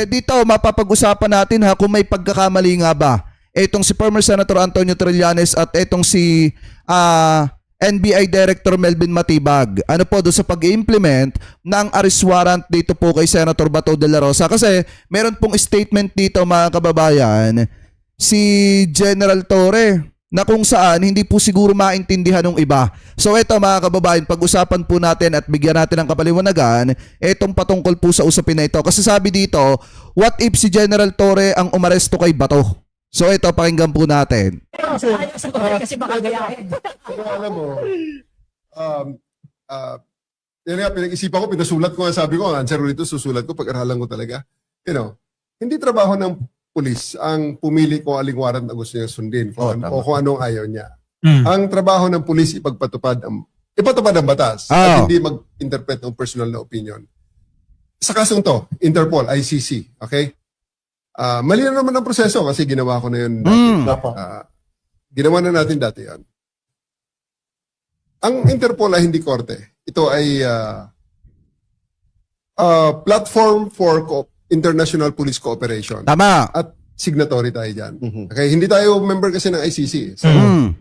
dito mapapag-usapan natin ha kung may pagkakamali nga ba. Etong si former Senator Antonio Trillanes at etong si NBI Director Melvin Matibag. Ano po doon sa pag-implement ng arrest warrant dito po kay Senator Bato de la Rosa. Kasi meron pong statement dito mga kababayan si General Torre na kung saan hindi po siguro maintindihan ng iba. So eto mga kababayan, pag-usapan po natin at bigyan natin ng kapaliwanagan etong patungkol po sa usapin na ito. Kasi sabi dito, what if si General Torre ang umaresto kay Bato? So ito, pakinggan po natin. Kasi baka gayahin. Pero alam mo, yan nga, pinag-isipan ko, pinasulat ko nga, sabi ko, ang answer rito, susulat ko, pag-aralan ko talaga. You know, hindi trabaho ng pulis ang pumili kung aling warrant na gusto niya sundin o kung anong ayaw niya. Ang trabaho ng pulis ipatupad ang batas at hindi mag-interpret ng personal na opinion. Sa kasong to, Interpol, ICC, okay? Mali na naman ang proseso kasi ginawa ko na yun dati. Ginawa na natin dati yan. Ang Interpol ay hindi korte. Ito ay platform for international police cooperation. Tama. At signatory tayo dyan. Okay, hindi tayo member kasi ng ICC. So,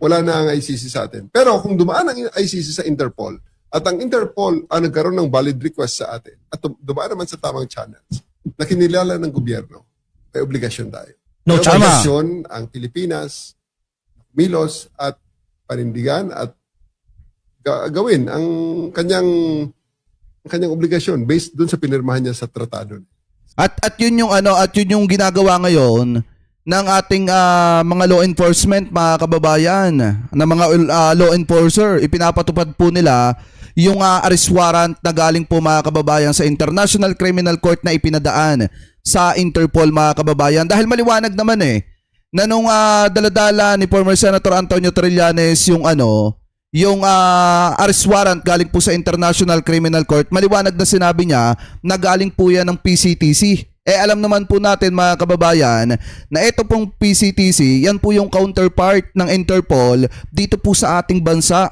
wala na ang ICC sa atin. Pero kung dumaan ang ICC sa Interpol, at ang Interpol nagkaroon ng valid request sa atin, at dumaan naman sa tamang channels, na kinilala ng gobyerno, may obligasyon tayo. No, may obligasyon ang Pilipinas, Milos, at panindigan at gawin ang kanyang obligasyon based dun sa pinirmahan niya sa tratado. At yun yung ginagawa ngayon ng ating mga law enforcement, mga kababayan, na mga law enforcer. Ipinapatupad po nila yung arrest warrant na galing po mga kababayan sa International Criminal Court na ipinadaan sa Interpol mga kababayan. Dahil maliwanag naman na nung daladala ni former Senator Antonio Trillanes yung arrest warrant galing po sa International Criminal Court, maliwanag na sinabi niya na galing po yan ng PCTC. Alam naman po natin mga kababayan na ito pong PCTC, yan po yung counterpart ng Interpol dito po sa ating bansa.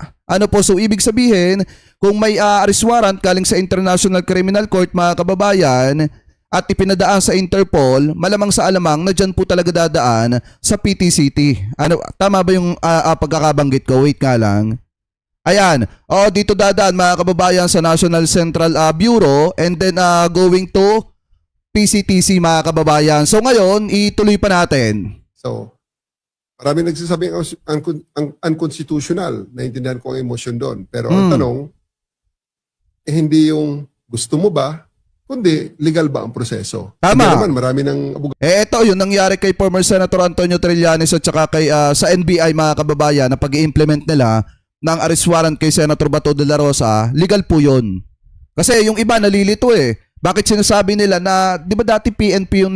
So ibig sabihin, kung may arrest warrant galing sa International Criminal Court mga kababayan at ipinadaan sa Interpol, malamang sa alamang na dyan po talaga dadaan sa PTCT. Tama ba yung pagkakabanggit ko? Wait nga lang. Ayan. Dito dadaan mga kababayan sa National Central Bureau and then going to PCTC mga kababayan. So ngayon, ituloy pa natin. So, marami nagsasabing ang unconstitutional. Naintindihan ko ang emosyon doon. Pero ang tanong, hindi yung gusto mo ba, kundi legal ba ang proseso? Tama. Hindi naman, marami ng abogado. Ito yun nangyari kay former Senator Antonio Trillanes at saka kay, sa NBI mga kababayan na pag-i-implement nila ng arrest warrant kay Senator Bato de la Rosa, legal po yun. Kasi yung iba nalilito Bakit sinasabi nila na, di ba dati PNP yung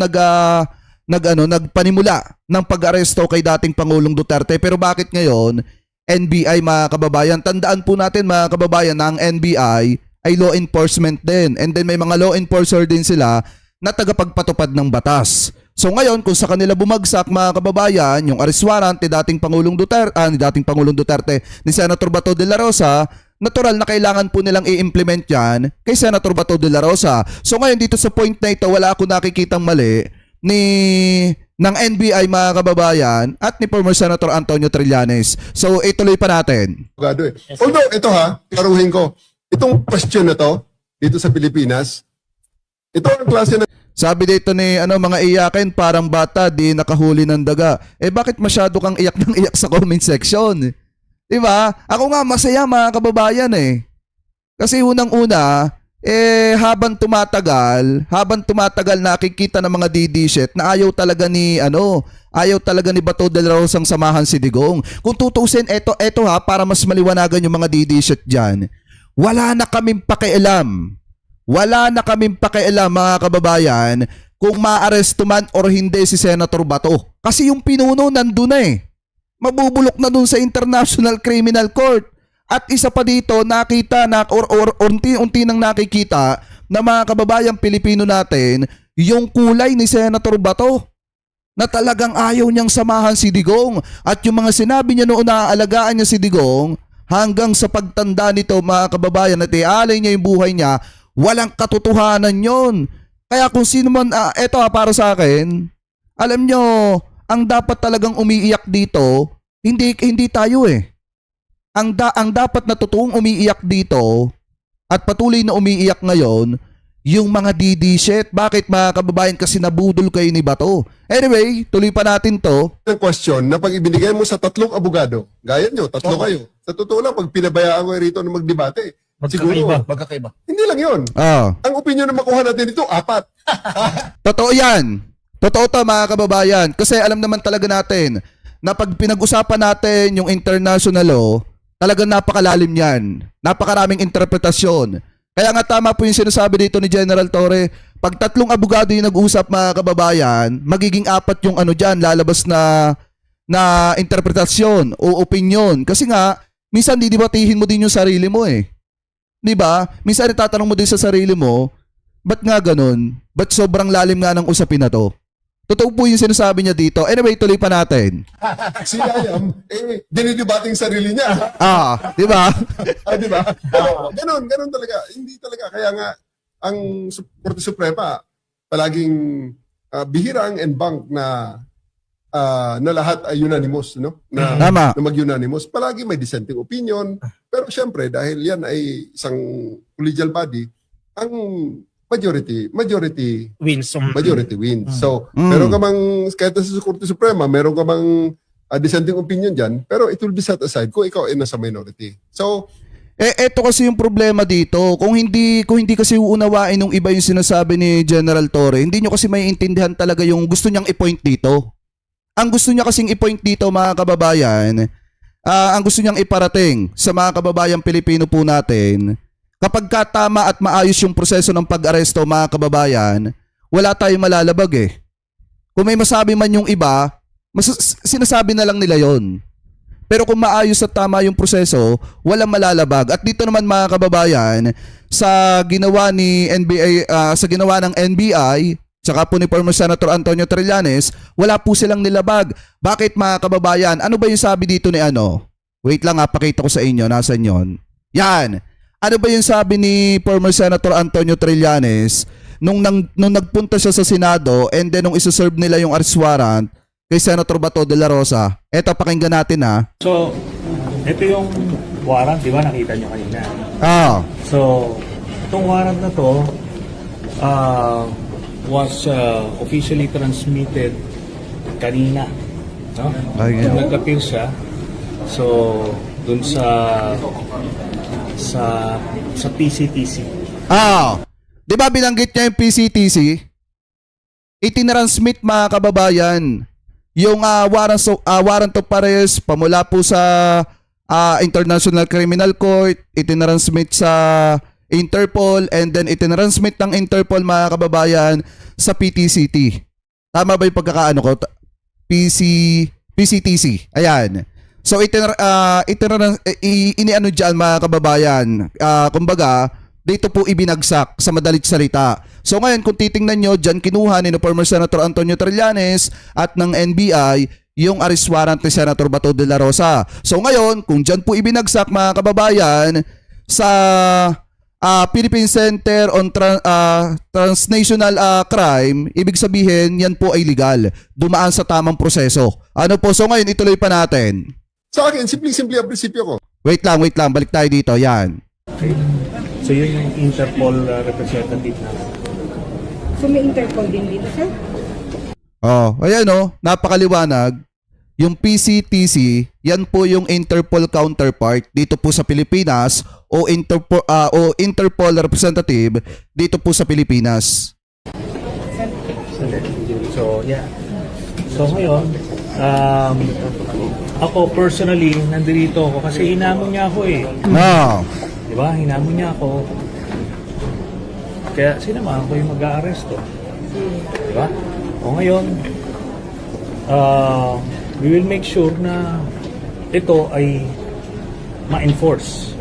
nagpanimula ng pag-aresto kay dating Pangulong Duterte, pero bakit ngayon NBI mga kababayan? Tandaan po natin mga kababayan na ang NBI ay law enforcement din, and then may mga law enforcer din sila na tagapagpatupad ng batas. So ngayon, kung sa kanila bumagsak mga kababayan, yung arrest warrant ni dating Pangulong Duterte, ni Senator Bato de la Rosa, natural na kailangan po nilang i-implement yan kay Senator Bato de la Rosa. So ngayon dito sa point na ito, wala ako nakikitang mali ng NBI mga kababayan at ni former Senator Antonio Trillanes. So ituloy pa natin. Although ito klaruhin ko, itong question na to dito sa Pilipinas, ito ang klase na sabi dito ni mga iyakin parang bata di nakahuli ng daga. Bakit masyado kang iyak ng iyak sa comment section? Diba? Ako nga masaya mga kababayan Kasi unang-una, habang tumatagal nakikita ng mga DD-shit na ayaw talaga ni Bato de la Rosa ang samahan si Digong. Kung tutusin, eto para mas maliwanagan yung mga DD-shit dyan. Wala na kaming pakialam mga kababayan kung maaresto man or hindi si Senator Bato. Kasi yung pinuno nandun mabubulok na dun sa International Criminal Court. At isa pa dito, nakita or unti-unti nang nakikita na mga kababayang Pilipino natin, yung kulay ni Senator Bato na talagang ayaw niyang samahan si Digong. At yung mga sinabi niya noon na aalagaan niya si Digong, hanggang sa pagtanda nito mga kababayan at ialay niya yung buhay niya, walang katotohanan yon. Kaya kung sino man, eto para sa akin, alam nyo, ang dapat talagang umiiyak dito, hindi tayo eh. Ang dapat na totoong umiiyak dito at patuloy na umiiyak ngayon, yung mga DD shit. Bakit mga kababayan, kasi nabudol kayo ni Bato? Anyway, tuloy pa natin to. Ang question na pag ibinigay mo sa 3 abogado, gaya nyo, 3 kayo. Sa totoo lang, pag pinabayaan ko rito na magdebate, siguro, Magkakaiba. hindi lang yun. Ang opinion na makuha natin dito, 4. Totoo yan. Totoo to mga kababayan. Kasi alam naman talaga natin na pag pinag-usapan natin yung international law, talagang napakalalim yan. Napakaraming interpretasyon. Kaya nga tama po yung sinasabi dito ni General Torre. Pag 3 abogado yung nag-usap mga kababayan, magiging 4 yung ano dyan, lalabas na interpretasyon o opinion. Kasi nga, minsan didibatihin mo din yung sarili mo eh. 'Di ba? Minsan itatanong mo din sa sarili mo, ba't nga ganun? Ba't sobrang lalim nga ng usapin na to? Totoo po yung sinasabi niya dito. Anyway, tuloy pa natin. Si Ayam, dinidebating sarili niya. Di ba? Di ba? Ganun talaga. Hindi talaga. Kaya nga, ang Korte Suprema, palaging bihira ang en banc na lahat ay unanimous, no? Tama. Na mag-unanimous. Palagi may dissenting opinion. Pero syempre, dahil yan ay isang collegial body, ang majority Wins. wins. So, meron ka mang, kahit sa Korte Suprema, meron ka mang dissenting opinion dyan, pero it will be set aside kung ikaw ay nasa minority. So, Eto kasi yung problema dito. Kung hindi kasi uunawain ng iba yung sinasabi ni General Torre, hindi nyo kasi maiintindihan talaga yung gusto niyang i-point dito. Ang gusto niya kasing i-point dito mga kababayan, ang gusto niyang iparating sa mga kababayang Pilipino po natin, kapag tama at maayos yung proseso ng pag-aresto mga kababayan, wala tayong malalabag eh. Kung may masabi man yung iba, sinasabi na lang nila yon. Pero kung maayos at tama yung proseso, walang malalabag. At dito naman mga kababayan, sa ginawa ni NBA, sa ginawa ng NBI, tsaka po ni former Senator Antonio Trillanes, wala po silang nilabag. Bakit mga kababayan? Ano ba yung sabi dito ni ano? Wait lang pakita ko sa inyo. Nasaan yon? Yan. Ano ba yung sabi ni former Senator Antonio Trillanes nung nagpunta siya sa Senado and then nung isa-serve nila yung arrest warrant kay Senator Bato de la Rosa? Eto, pakinggan natin So, ito yung warrant, di ba? Nakita nyo kanina. So, itong warrant na to was officially transmitted kanina. No? Nag-appear siya. So, dun sa PCTC. Di ba binanggit niya yung PCTC? Itinansmit mga kababayan yung warrant of arrest pamula po sa International Criminal Court, itinansmit sa Interpol, and then itinansmit ng Interpol mga kababayan sa PTCT. Tama ba yung pagkakaano ko? PCTC. Ayan. So iniano dyan mga kababayan, kumbaga dito po ibinagsak sa madalit salita. So ngayon kung titingnan nyo dyan, kinuha ni former Senator Antonio Trillanes at ng NBI yung arrest warrant ni Senator Bato de la Rosa. So ngayon kung dyan po ibinagsak mga kababayan sa Philippine Center on Transnational Crime, ibig sabihin yan po ay legal, dumaan sa tamang proseso. Ano po? So ngayon ituloy pa natin. sa akin, simple-simple ang prinsipyo ko. Wait lang, balik tayo dito. Yan. Okay. So yun yung Interpol representative na. So may Interpol din dito, sir? Ayan napakaliwanag. Yung PCTC, yan po yung Interpol counterpart dito po sa Pilipinas o Interpol representative dito po sa Pilipinas. So, yeah. So ngayon, ako personally, nandito ako kasi hinamon niya ako eh. Di ba? Hinamon niya ako. Kaya sinamahan ko yung mag-aaresto. Di ba? O ngayon, we will make sure na ito ay ma-enforce.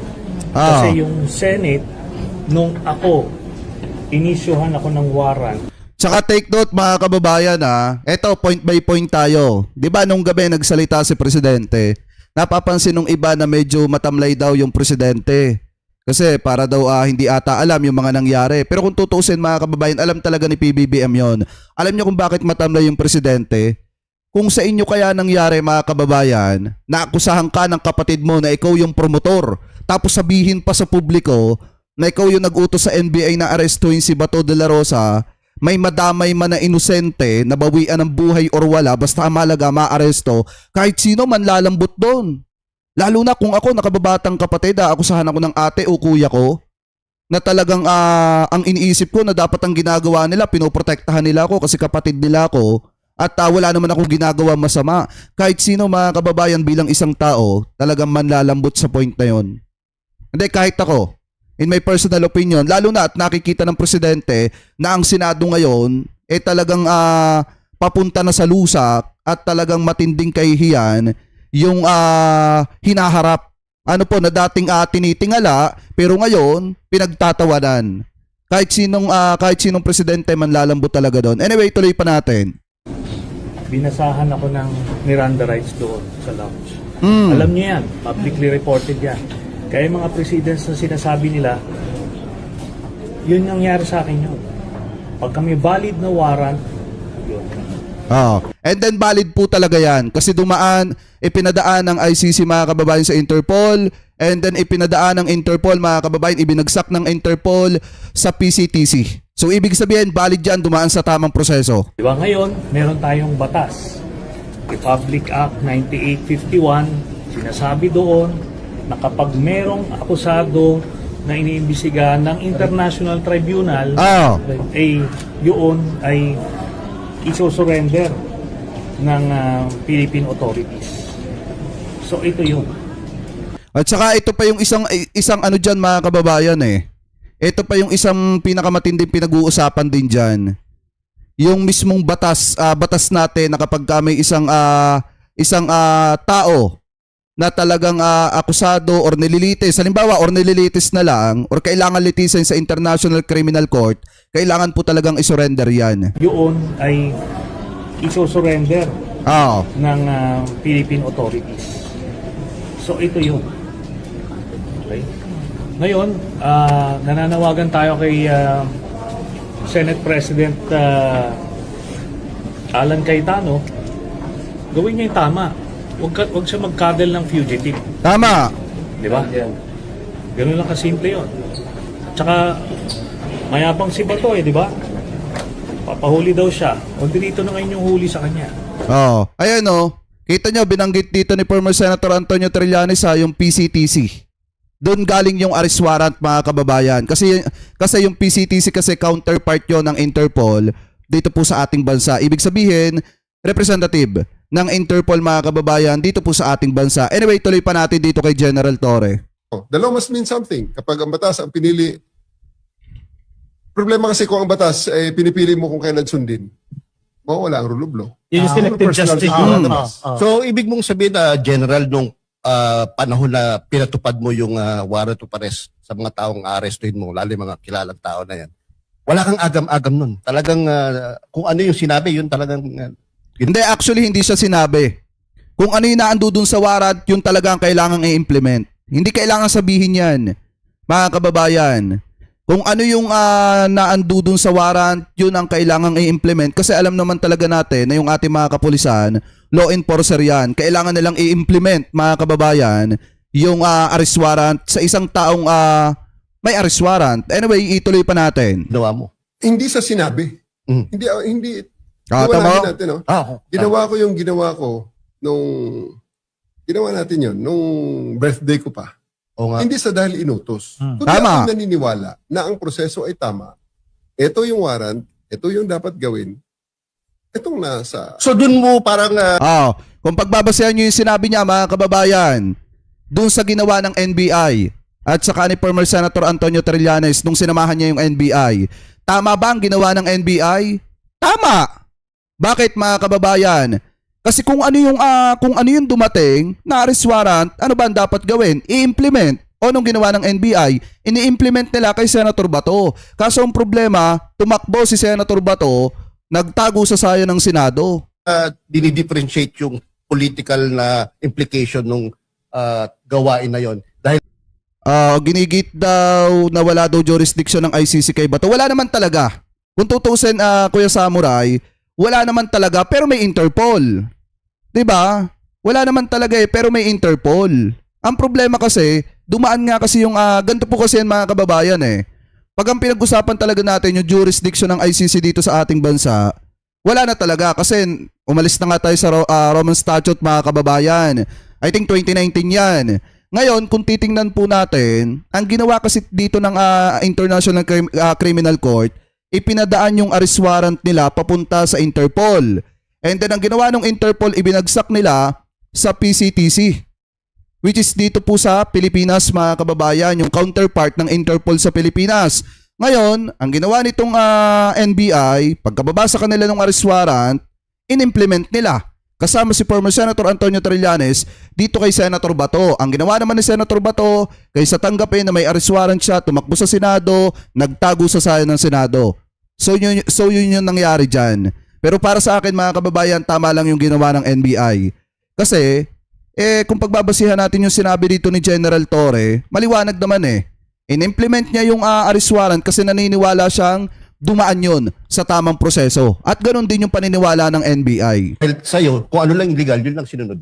Kasi yung Senate, nung ako, inisyuhan ako ng warrant. Tsaka take note mga kababayan eto point by point tayo. 'Di ba nung gabi nagsalita si presidente, napapansin nung iba na medyo matamlay daw yung presidente. Kasi para daw hindi ata alam yung mga nangyari. Pero kung tutuusin mga kababayan, alam talaga ni PBBM yon. Alam niyo kung bakit matamlay yung presidente? Kung sa inyo kaya nangyari mga kababayan, naakusahan ka ng kapatid mo na ikaw yung promotor, tapos sabihin pa sa publiko na ikaw yung nag-utos sa NBI na arestuhin si Bato de la Rosa, may madamay man na inosente, nabawian ng buhay or wala, basta mahalaga maaresto, kahit sino man lalambot doon. Lalo na kung ako, nakababatang kapatid, akusahan ako ng ate o kuya ko, na talagang ang iniisip ko na dapat ang ginagawa nila, pinoprotektahan nila ako kasi kapatid nila ako, at wala naman akong ginagawa masama. Kahit sino mga kababayan bilang isang tao, talagang manlalambot sa point na yon. Hindi, kahit ako, in my personal opinion, lalo na at nakikita ng presidente na ang Senado ngayon, talagang papunta na sa lusak at talagang matinding kahihiyan yung hinaharap. Ano po, na dating tinitingala, pero ngayon, pinagtatawanan. Kahit sinong presidente man lalambot talaga doon. Anyway, tuloy pa natin. Binasahan ako ng Miranda rights doon sa lounge. Alam niyo yan, publicly reported yan. Kaya yung mga presidents na sinasabi nila, yun nangyari sa akin yun. Pag kami valid na warrant, yun. And then valid po talaga yan kasi ipinadaan ng ICC mga kababayan sa Interpol, and then ipinadaan ng Interpol mga kababayan, ibinagsak ng Interpol sa PCTC. So ibig sabihin valid yan, dumaan sa tamang proseso. Diba ngayon, meron tayong batas. Republic Act 9851, sinasabi doon na kapag merong akusado na iniimbestigahan ng International Tribunal, yun ay isosurrender ng Philippine authorities. So ito yun. At saka ito pa yung isang ano dyan mga kababayan Ito pa yung isang pinakamatinding pinag-uusapan din dyan. Yung mismong batas natin na kapag may isang tao na talagang akusado or nililitis, halimbawa or nililitis na lang or kailangan litisin sa International Criminal Court, kailangan po talagang isurrender yan. Yun ay isosurrender ng Philippine authorities. So ito yun. Okay? Ngayon, nananawagan tayo kay Senate President Alan Cayetano, gawin niya yung tama. Huwag siya mag-cuddle ng fugitive. Tama. Di ba? Ganun lang kasimple yun. Tsaka, mayabang si Bato di ba? Papahuli daw siya. O dito na ngayon yung huli sa kanya. Ayan kita nyo, binanggit dito ni former Senator Antonio Trillanes yung PCTC. Doon galing yung arrest warrant mga kababayan. Kasi yung PCTC kasi counterpart yon ng Interpol dito po sa ating bansa. Ibig sabihin, representative ng Interpol mga kababayan dito po sa ating bansa. Anyway, tuloy pa natin dito kay General Torre. The law must mean something. Kapag ang batas ang pinili, problema kasi kung ang batas pinipili mo kung kailan sundin, mawawala ang rule of law. Yung selective justice. So, ibig mong sabihin na General, nung panahon na pinatupad mo yung warrant of arrest sa mga taong arestuhin mo, lalo yung mga kilalang tao na yan, wala kang agam-agam nun. Talagang kung ano yung sinabi, yun talagang... Hindi, actually hindi siya sinabi. Kung ano yung naando dun sa warrant, yun talaga ang kailangang i-implement. Hindi kailangan sabihin yan, mga kababayan. Kung ano yung naando dun sa warrant, yun ang kailangang i-implement. Kasi alam naman talaga natin na yung ating mga kapulisan, law enforcer yan, kailangan nilang i-implement, mga kababayan, yung arrest warrant sa isang taong may arrest warrant. Anyway, ituloy pa natin. Ginawa mo. Hindi sa sinabi. Hindi. Tama. Natin, ginawa ko yung ginawa ko nung ginawa natin yun nung birthday ko pa. O nga. Hindi sa dahil inutos. Kundi Tama. ako naniniwala na ang proseso ay tama. Ito yung warrant, ito yung dapat gawin. Itong nasa... So, dun mo parang... Kung pagbabasehan nyo yung sinabi niya, mga kababayan, dun sa ginawa ng NBI at saka ni former Senator Antonio Trillanes nung sinamahan niya yung NBI, tama ba ang ginawa ng NBI? Tama! Bakit mga kababayan? Kasi kung ano yung dumating na arrest warrant, ano ba ang dapat gawin? I-implement. O nung ginawa ng NBI, ini-implement nila kay Senator Bato. Kaso ang problema, tumakbo si Senator Bato, nagtago sa sayo ng Senado. dinidifferentiate yung political na implication ng gawain na yon. Dahil ginigit daw na wala daw jurisdiction ng ICC kay Bato. Wala naman talaga. Kung tutusin, Kuya Samurai, wala naman talaga pero may Interpol. 'Di ba? Wala naman talaga pero may Interpol. Ang problema kasi, dumaan nga kasi yung ganito po kasi yan, mga kababayan Pag ang pinag-usapan talaga natin yung jurisdiction ng ICC dito sa ating bansa, wala na talaga kasi umalis na nga tayo sa Roman Statute, mga kababayan. I think 2019 yan. Ngayon, kung titingnan po natin, ang ginawa kasi dito ng International Criminal Court, ipinadaan yung arrest warrant nila papunta sa Interpol. And then ang ginawa ng Interpol, ibinagsak nila sa PCTC. Which is dito po sa Pilipinas, mga kababayan, yung counterpart ng Interpol sa Pilipinas. Ngayon, ang ginawa nitong NBI, pagkababa sa kanila ng arrest warrant, in-implement nila. Kasama si former Senator Antonio Trillanes dito kay Senator Bato. Ang ginawa naman ni Senator Bato, kaysa tanggapin na may arrest warrant siya, tumakbo sa Senado, nagtago sa sayo ng Senado. So yun yung nangyari dyan. Pero para sa akin, mga kababayan, tama lang yung ginawa ng NBI. Kasi, kung pagbabasihan natin yung sinabi dito ni General Torre, maliwanag naman In-implement niya yung arrest warrant kasi naniniwala siyang dumaan yun sa tamang proseso. At ganoon din yung paniniwala ng NBI. Dahil sa'yo, kung ano lang illegal, yun lang sinunod.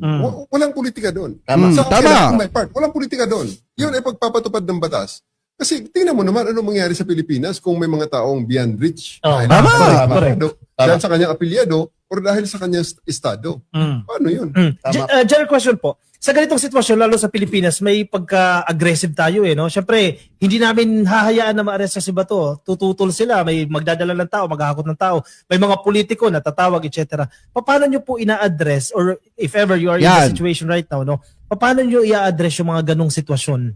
Walang politika doon. Tama. Sa Tama. my part, walang politika doon. Yun ay pagpapatupad ng batas. Kasi tingnan mo naman ano mangyari sa Pilipinas kung may mga taong beyond reach. Oh, dahil tama. sa kanyang Correct. apelyido, dahil sa kanyang apelyado, or dahil sa kanyang estado. Paano yun? Tama. General question po. Sa ganitong sitwasyon, lalo sa Pilipinas, may pagka-aggressive tayo no? Siyempre, hindi namin hahayaan na ma-arrest si Bato. Tututol sila, may magdadala ng tao, maghahakot ng tao. May mga politiko na tatawag, etc. Paano nyo po ina-address, or if ever you are in the situation right now, no? Paano nyo i-address yung mga ganong sitwasyon?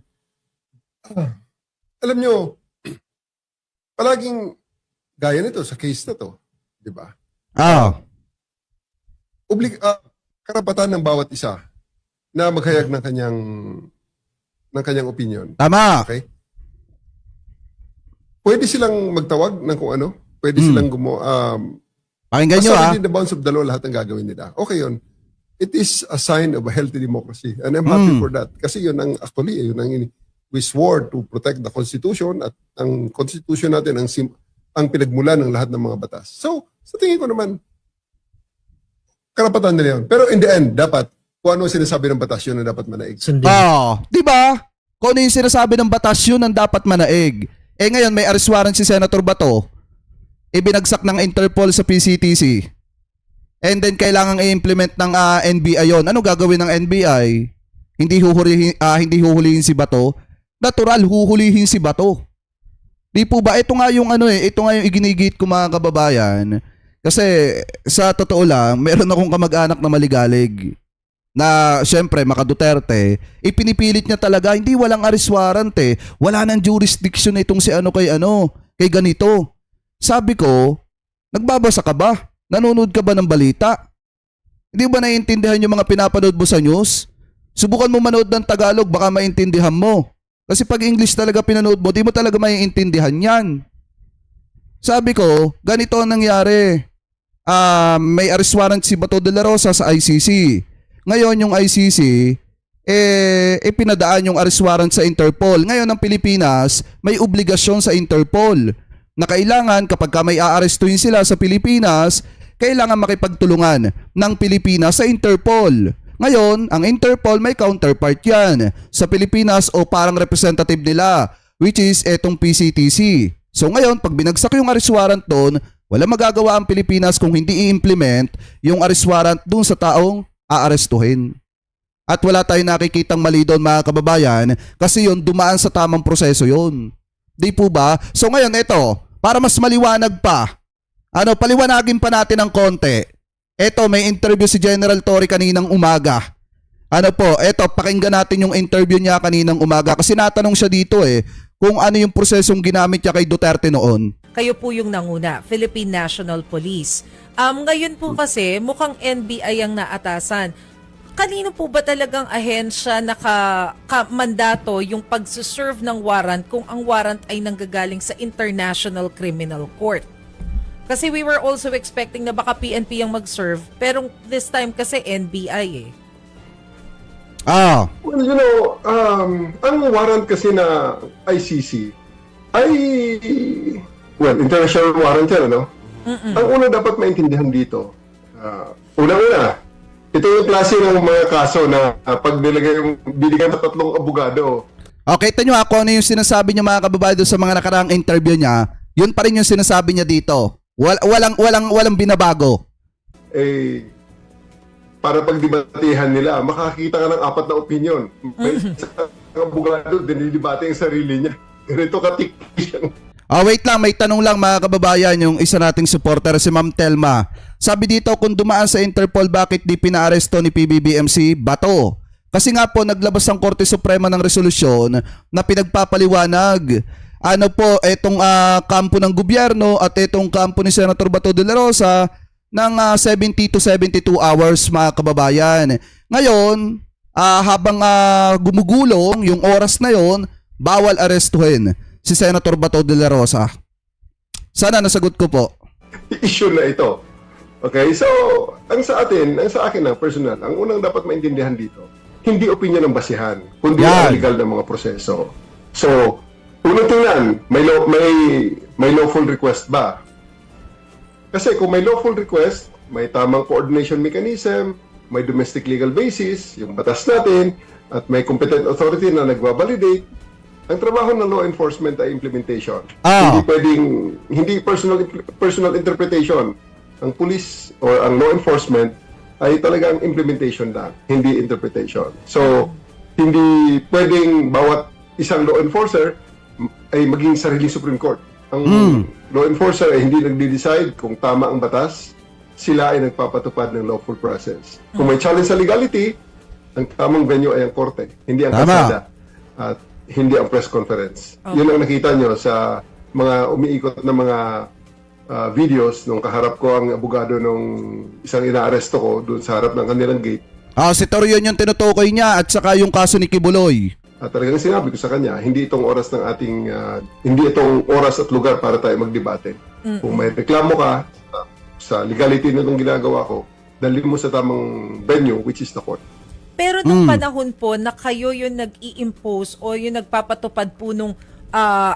Alam nyo, palaging gaya nito sa case na to, di ba? Karapatan ng bawat isa na maghayag ng kanyang opinion. Tama. Okay? Pwede silang magtawag ng kung ano. Pwede silang Pakinggan nyo basta within the bounds of the law, lahat ng gagawin nila. Okay yun. It is a sign of a healthy democracy. And I'm happy for that. Kasi yun ang actually, yun ang we swore to protect the Constitution, at ang Constitution natin ang pinagmulan ng lahat ng mga batas. So, sa tingin ko naman, karapatan nila yun. Pero in the end, dapat, kung ano sinasabi ng batas, yun ang dapat manaig. Sundin. Di ba? Kung ano yung sinasabi ng batas, yun ang dapat manaig. Ngayon, may arrest warrant si Senator Bato, ibinagsak ng Interpol sa PCTC. And then, kailangang i-implement ng NBI yun. Ano gagawin ng NBI? Hindi huhulihin si Bato. Natural, huhulihin si Bato. Di po ba? Ito nga yung ito nga yung iginigit ko, mga kababayan. Kasi sa totoo lang, meron akong kamag-anak na maligalig na syempre maka Duterte, ipinipilit niya talaga, hindi walang arrest warrant wala nang jurisdiction itong si kay ganito. Sabi ko, nagbabasa ka ba? Nanonood ka ba ng balita? Hindi ba naiintindihan yung mga pinapanood mo sa news? Subukan mo manood ng Tagalog, baka maintindihan mo. Kasi pag English talaga pinanood mo, di mo talaga maiintindihan yan. Sabi ko, ganito ang nangyari. May arrest warrant si Bato de la Rosa sa ICC. Ngayon yung ICC, pinadaan yung arrest warrant sa Interpol. Ngayon ang Pilipinas, may obligasyon sa Interpol na kailangan kapag may aarestuhin sila sa Pilipinas, kailangan makipagtulungan ng Pilipinas sa Interpol. Ngayon, ang Interpol may counterpart yan sa Pilipinas o parang representative nila, which is etong PCTC. So ngayon, pag binagsak yung arrest warrant doon, wala magagawa ang Pilipinas kung hindi i-implement yung arrest warrant doon sa taong aarestuhin. At wala tayong nakikitang mali doon, mga kababayan, kasi yun dumaan sa tamang proseso yun. Di po ba? So ngayon, ito, para mas maliwanag pa, paliwanagin pa natin ng konti. Ito, may interview si General Torre kaninang umaga. Pakinggan natin yung interview niya kaninang umaga kasi natanong siya dito kung ano yung prosesong ginamit niya kay Duterte noon. Kayo po yung nanguna, Philippine National Police. Ngayon po kasi mukhang NBI ang naatasan. Kanino po ba talagang ahensya nakamandato yung pagsuserve ng warrant kung ang warrant ay nanggagaling sa International Criminal Court? Kasi we were also expecting na baka PNP ang mag-serve, pero this time kasi NBI Well, ang warrant kasi na ICC ay, international warrant yan, ano? Ang una dapat maintindihan dito, unang-una, ito yung klase ng mga kaso na pag binigyan sa 3 abogado. Okay, ito nyo ako ano yung sinasabi niya mga kababayan doon sa mga nakaraang interview niya, yun pa rin yung sinasabi niya dito. Walang binabago. Para pagdebatihan nila, makakita ka ng 4 na opinion. May isang abogado, dinidebate yung sarili niya. Ganito katikis yan. Wait lang, may tanong lang mga kababayan, yung isa nating supporter, si Ma'am Telma. Sabi dito, kung dumaan sa Interpol, bakit di pinaaresto ni PBBM Bato? Kasi nga po, naglabas ang Korte Suprema ng resolusyon na pinagpapaliwanag ano po, itong kampo ng gobyerno at itong kampo ni Senator Bato de la Rosa ng 70 to 72 hours mga kababayan. Ngayon, habang gumugulong yung oras na yon, bawal arestuhin si Senator Bato de la Rosa. Sana nasagot ko po. Issue na ito. Okay, so ang sa akin lang personal, ang unang dapat maintindihan dito, hindi opinion ang basihan, kundi ang legal na mga proseso. So, unang tingnan, may lawful request ba? Kasi kung may lawful request, may tamang coordination mechanism, may domestic legal basis, yung batas natin, at may competent authority na nagbabalidate, ang trabaho ng law enforcement ay implementation. Hindi personal interpretation. Ang police or ang law enforcement ay talagang implementation lang, hindi interpretation. So, hindi pwedeng bawat isang law enforcer ay maging sariling Supreme Court. Ang law enforcer ay hindi nagde-decide kung tama ang batas, sila ay nagpapatupad ng lawful process. Kung may challenge sa legality, ang tamang venue ay ang korte, hindi ang kalsada at hindi ang press conference. Yun ang nakita nyo sa mga umiikot na mga videos nung kaharap ko ang abogado nung isang inaaresto ko doon sa harap ng kanilang gate. Si Torion yung tinutukoy niya at saka yung kaso ni Kibuloy. At talagang sinabi ko sa kanya, hindi itong oras ng ating, hindi itong oras at lugar para tayo magdebate. Kung may reklamo ka sa legality na itong ginagawa ko, dalhin mo sa tamang venue, which is the court. Pero nung panahon po na kayo yung nag-i-impose o yung nagpapatupad po nung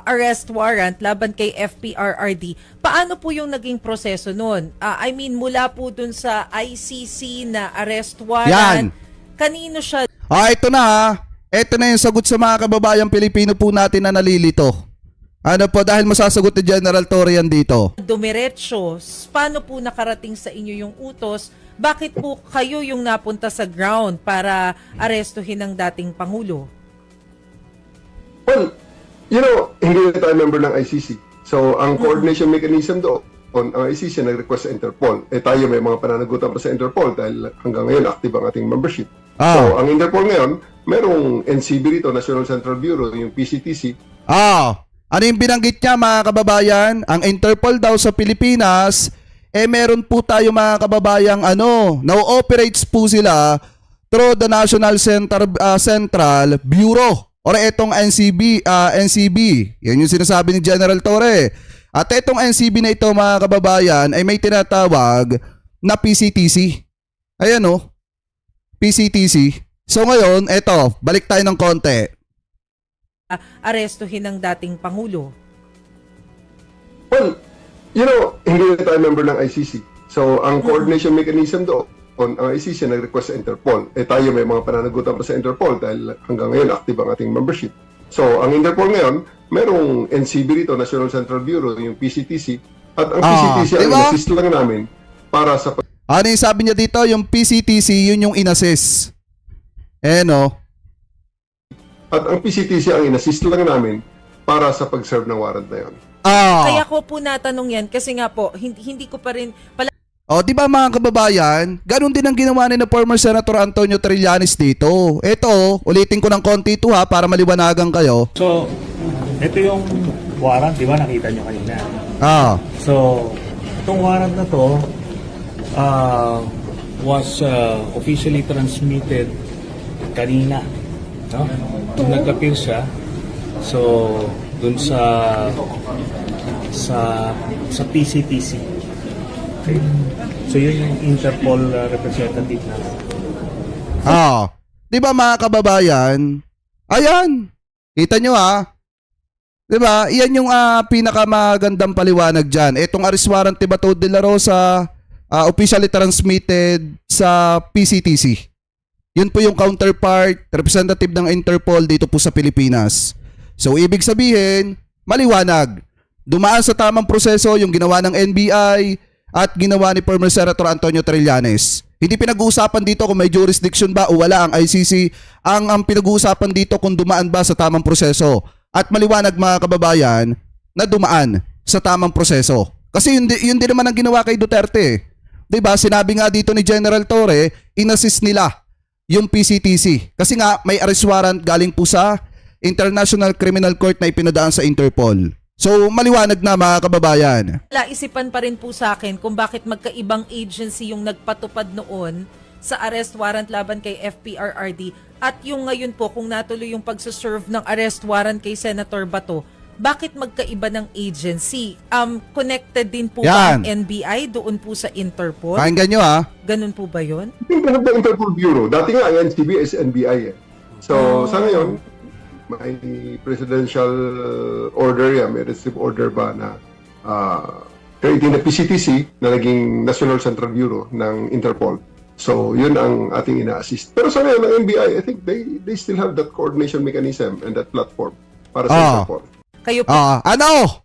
arrest warrant laban kay FPRRD, paano po yung naging proseso nun? I mean, mula po dun sa ICC na arrest warrant, kanino siya? Ito na ha. Ito na yung sagot sa mga kababayang Pilipino po natin na nalilito. Ano po, dahil masasagot ni General Torian dito. Dumiretso, paano po nakarating sa inyo yung utos? Bakit po kayo yung napunta sa ground para arestuhin ng dating Pangulo? Well, hindi na tayo member ng ICC. So, ang coordination mechanism doon, ang ICC nag-request sa Interpol. Tayo may mga pananagutan pa sa Interpol dahil hanggang ngayon active ang ating membership. So, ang Interpol ngayon, merong NCB rito, National Central Bureau, yung PCTC. Ano yung binanggit niya mga kababayan? Ang Interpol daw sa Pilipinas, meron po tayo mga kababayang now-operates po sila through the National Central Bureau or etong NCB. Yan yung sinasabi ni General Torre. At etong NCB na ito mga kababayan ay may tinatawag na PCTC. Ayan PCTC. So ngayon, eto, balik tayo ng konti. Arestuhin ng dating Pangulo. Well, hindi na tayo member ng ICC. So, ang coordination mechanism doon, ang ICC nag-request sa Interpol. Tayo may mga pananagutan pa sa Interpol dahil hanggang ngayon active ang ating membership. So, ang Interpol ngayon, merong NCB rito, National Central Bureau, yung PCTC. At ang PCTC ay in-assist lang namin para sa... Ano yung sabi niya dito? Yung PCTC, yun yung in-assist. At ang PCTC ang in-assist lang namin para sa pag-serve ng warrant na yun. Kaya ko po natanong yan kasi nga po, hindi ko pa rin pala... Di ba mga kababayan, ganun din ang ginawa ni na former Senator Antonio Trillanes dito. Ito, ulitin ko ng konti ito para maliwanagan kayo. So, ito yung warrant, di ba nakita nyo kanina? So, itong warrant na to was officially transmitted kanina. No? Nung nag-appear siya, so, dun sa PCTC. Okay. So, yun yung Interpol representative na. 'Di ba mga kababayan? Ayan. Kita nyo Diba? Iyan yung pinakamagandang paliwanag dyan. Itong arrest warrant ni Bato de la Rosa, officially transmitted sa PCTC. Yun po yung counterpart, representative ng Interpol dito po sa Pilipinas. So, ibig sabihin, maliwanag. Dumaan sa tamang proseso yung ginawa ng NBI at ginawa ni former Senator Antonio Trillanes. Hindi pinag-uusapan dito kung may jurisdiction ba o wala ang ICC. Ang pinag-uusapan dito kung dumaan ba sa tamang proseso. At maliwanag mga kababayan na dumaan sa tamang proseso. Kasi yun din naman ang ginawa kay Duterte. 'Di ba? Sinabi nga dito ni General Torre, inassist nila yung PCTC. Kasi nga may arrest warrant galing po sa International Criminal Court na ipinadaan sa Interpol. So maliwanag na mga kababayan. Isipan pa rin po sa akin kung bakit magkaibang agency yung nagpatupad noon sa arrest warrant laban kay FPRRD at yung ngayon po kung natuloy yung pagsaserve ng arrest warrant kay Senator Bato, bakit magkaiba ng agency? Connected din po ba ang NBI doon po sa Interpol? Pakinggan nyo Ganun po ba yun? I think we have the Interpol Bureau. Dati nga, ang NCB is NBI. So, sa ngayon, may presidential order may receive order ba na creating the PCTC na naging National Central Bureau ng Interpol. So, yun ang ating ina-assist. Pero sa ngayon, ang NBI, I think they still have that coordination mechanism and that platform para sa Interpol. Kayo po. Ano?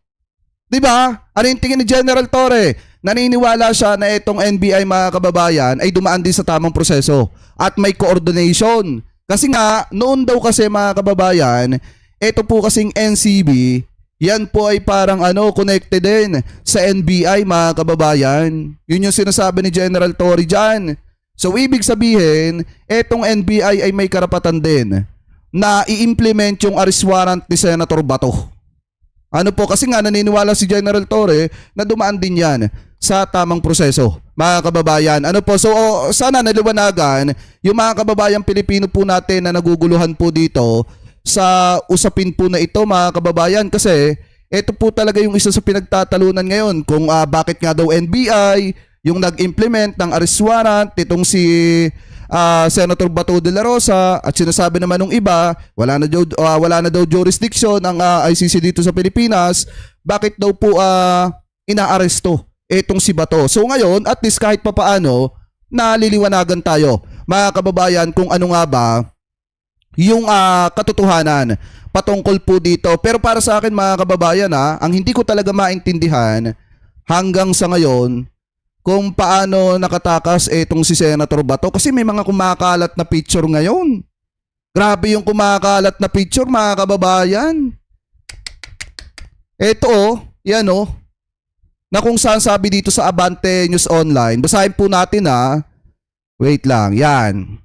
'Di ba? Ano yung tingin ni General Torre? Naniniwala siya na itong NBI mga kababayan ay dumaan din sa tamang proseso at may coordination. Kasi nga, noon daw kasi mga kababayan, ito po kasing NCB, yan po ay parang connected din sa NBI mga kababayan. Yun yung sinasabi ni General Torre dyan. So ibig sabihin, etong NBI ay may karapatan din na i-implement yung arrest warrant ni Senator Bato. Ano po, kasi nga naniniwala si General Torre na dumaan din yan sa tamang proseso, mga kababayan. Ano po, so sana naliwanagan yung mga kababayang Pilipino po natin na naguguluhan po dito sa usapin po na ito, mga kababayan, kasi ito po talaga yung isa sa pinagtatalunan ngayon kung bakit nga daw NBI yung nag-implement ng arrest warrant itong si Senator Bato de la Rosa at sinasabi naman ng iba wala na daw jurisdiction ang ICC dito sa Pilipinas. Bakit daw po inaaresto itong si Bato? So ngayon, at least kahit papaano naliliwanagan tayo mga kababayan kung ano nga ba yung katotohanan patungkol po dito. Pero para sa akin mga kababayan ang hindi ko talaga maintindihan hanggang sa ngayon kung paano nakatakas itong si Senator Bato kasi may mga kumakalat na picture ngayon. Grabe yung kumakalat na picture mga kababayan. Ito yan na kung saan sabi dito sa Abante News Online. Basahin po natin Wait lang, yan.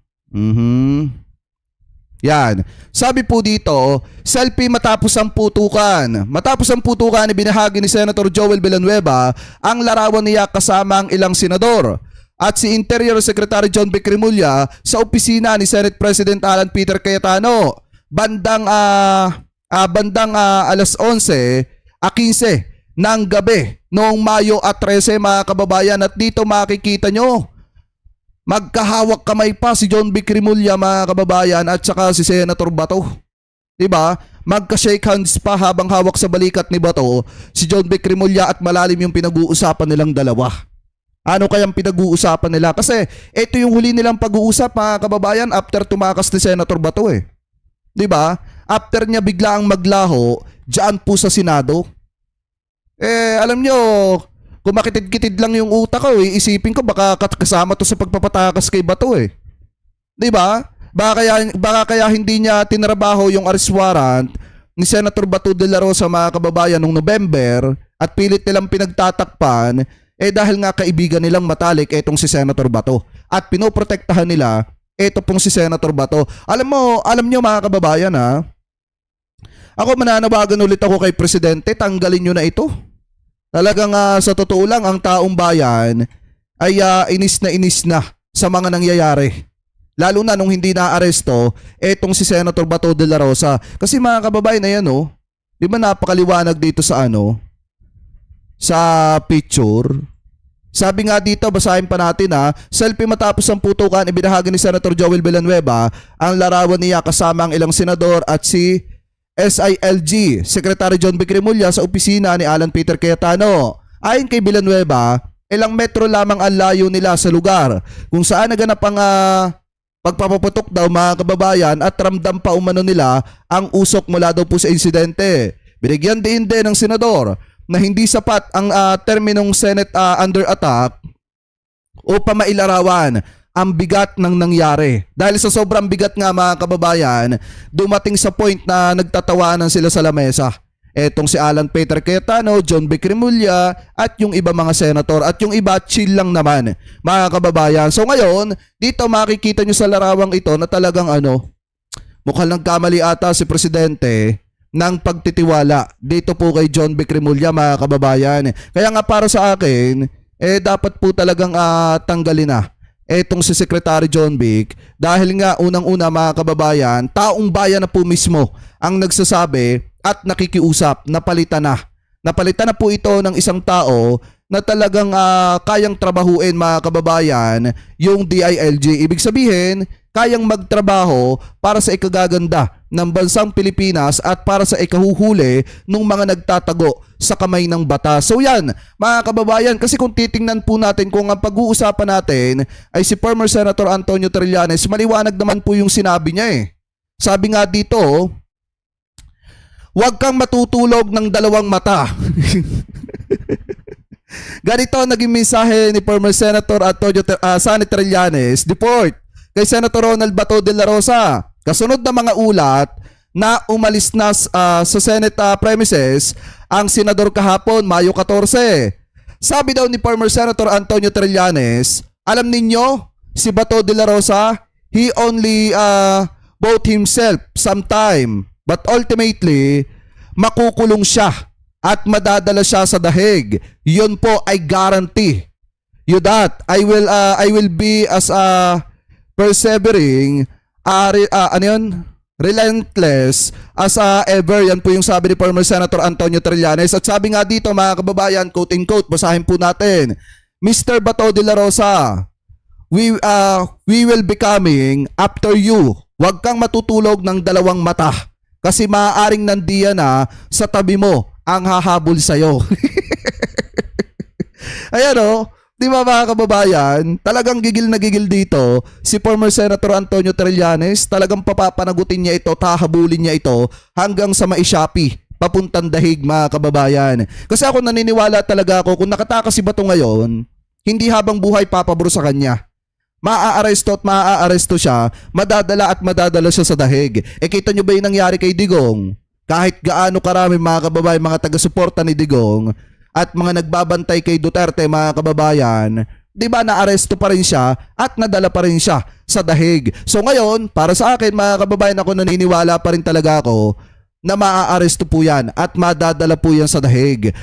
Yan. Sabi po dito, selfie matapos ang putukan. Matapos ang putukan, ibinahagi ni Senator Joel Villanueva ang larawan niya kasama ang ilang senador at si Interior Secretary John B. Cremulya sa opisina ni Senate President Alan Peter Cayetano. Bandang alas 11:15 ng gabi noong Mayo at 13 mga kababayan, at dito makikita nyo magkahawak kamay pa si John B. Cremulya mga kababayan at saka si Senator Bato. Diba? Magka-shake hands pa habang hawak sa balikat ni Bato si John B. Cremulya at malalim yung pinag-uusapan nilang dalawa. Ano kayang pinag-uusapan nila? Kasi ito yung huli nilang pag-uusap mga kababayan after tumakas ni Senator Bato Diba? After niya biglaang maglaho dyan po sa Senado. Alam nyo, kung makitid-kitid lang yung utak ko, isipin ko baka kasama to sa pagpapatakas kay Bato 'Di ba? Baka kaya hindi niya tinrabaho yung arrest warrant ni Senator Bato de la Rosa mga kababayan noong November at pilit nilang pinagtatakpan dahil nga kaibigan nilang matalik etong si Senator Bato at pinoprotektahan nila eto pong si Senator Bato. Alam niyo mga kababayan ako mananawagan ulit ako kay Presidente, tanggalin niyo na ito. Talagang sa totoo lang, ang taong bayan ay inis na sa mga nangyayari. Lalo na nung hindi na-aresto etong si Senator Bato de la Rosa. Kasi mga kababayan, ayan di ba napakaliwanag dito sa sa picture? Sabi nga dito, basahin pa natin selfie matapos ang putukan, ibinahagi ni Senator Joel Villanueva ang larawan niya kasama ang ilang senador at si SILG, Secretary John B. Cremulya sa opisina ni Alan Peter Cayetano. Ayon kay Villanueva, ilang metro lamang ang layo nila sa lugar kung saan naganap ang pagpapaputok daw mga kababayan at ramdam pa umano nila ang usok mula daw po sa insidente. Binigyan din ng senador na hindi sapat ang terminong Senate under attack upang mailarawan ang bigat ng nangyari. Dahil sa sobrang bigat nga mga kababayan, dumating sa point na nagtatawanan sila sa lamesa. Etong si Alan Peter Cayetano, John B. Cremulya at yung iba mga senator at yung iba chill lang naman mga kababayan. So ngayon, dito makikita nyo sa larawang ito na talagang mukhang nagkamali ata si Presidente ng pagtitiwala dito po kay John B. Cremulya mga kababayan. Kaya nga para sa akin, dapat po talagang tanggalin na etong si Secretary John Vic dahil nga unang-una mga kababayan, taong bayan na po mismo ang nagsasabi at nakikiusap na palitan na. Napalitan na po ito ng isang tao na talagang kayang trabahuin mga kababayan yung DILG. Ibig sabihin, kayang magtrabaho para sa ikagaganda ng bansang Pilipinas at para sa ikahuhuli ng mga nagtatago sa kamay ng batas. So yan, mga kababayan, kasi kung titingnan po natin kung ang pag-uusapan natin ay si former Senator Antonio Trillanes, maliwanag naman po yung sinabi niya eh. Sabi nga dito, huwag kang matutulog ng dalawang mata. Ganito naging mensahe ni former Senator Antonio Sonny Trillanes, deport kay Senator Ronald Bato de la Rosa. Kasunod na mga ulat na umalis na sa Senate premises ang senador kahapon, Mayo 14. Sabi daw ni former Senator Antonio Trillanes, alam ninyo, si Bato de la Rosa, he only bought himself sometime, but ultimately, makukulong siya at madadala siya sa dahig. Yun po ay guarantee. You that I will be as persevering, relentless as ever. Yan po yung sabi ni former Senator Antonio Trillanes. At sabi nga dito mga kababayan, quote and quote, basahin po natin, Mr. Bato de la Rosa, we will be coming after you. Huwag kang matutulog ng dalawang mata kasi maaaring nandiyan na sa tabi mo ang hahabol sa'yo. Ayan di ba mga kababayan, talagang gigil na gigil dito si former Senator Antonio Trillanes, talagang papapanagutin niya ito, tahabulin niya ito hanggang sa maisyapi, papuntang dahig mga kababayan. Kasi ako naniniwala talaga ako kung nakatakas si Bato ngayon, hindi habang buhay papabor sa kanya. Maaaresto at maaaresto siya, madadala siya sa dahig. Kita nyo ba yung nangyari kay Digong? Kahit gaano karami mga kababayan, mga taga-suporta ni Digong, at mga nagbabantay kay Duterte mga kababayan, di ba naaresto pa rin siya at nadala pa rin siya sa dahig. So ngayon, para sa akin mga kababayan, ako naniniwala pa rin talaga ako na maaaresto po yan at madadala po yan sa dahig.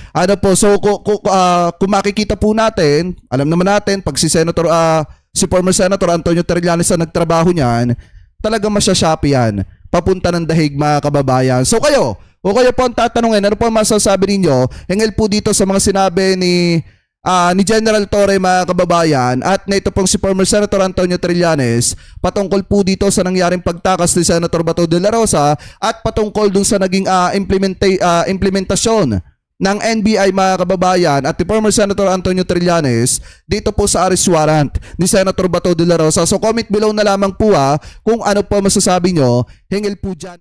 So kung makikita po natin, alam naman natin, pag si former Senator Antonio Trillanes na nagtrabaho niyan, talagang masyasyapi yan papunta ng dahig mga kababayan. So kayo po ang tatanungin, ano po ang masasabi ninyo hinggil po dito sa mga sinabi ni General Torre mga kababayan at na ito pong si former Senator Antonio Trillanes patungkol po dito sa nangyaring pagtakas ni Senator Bato de la Rosa at patungkol dun sa naging implementasyon ng NBI mga kababayan at ni former Senator Antonio Trillanes dito po sa arrest warrant ni Senator Bato de la Rosa. So comment below na lamang po kung ano po masasabi nyo hinggil po dyan.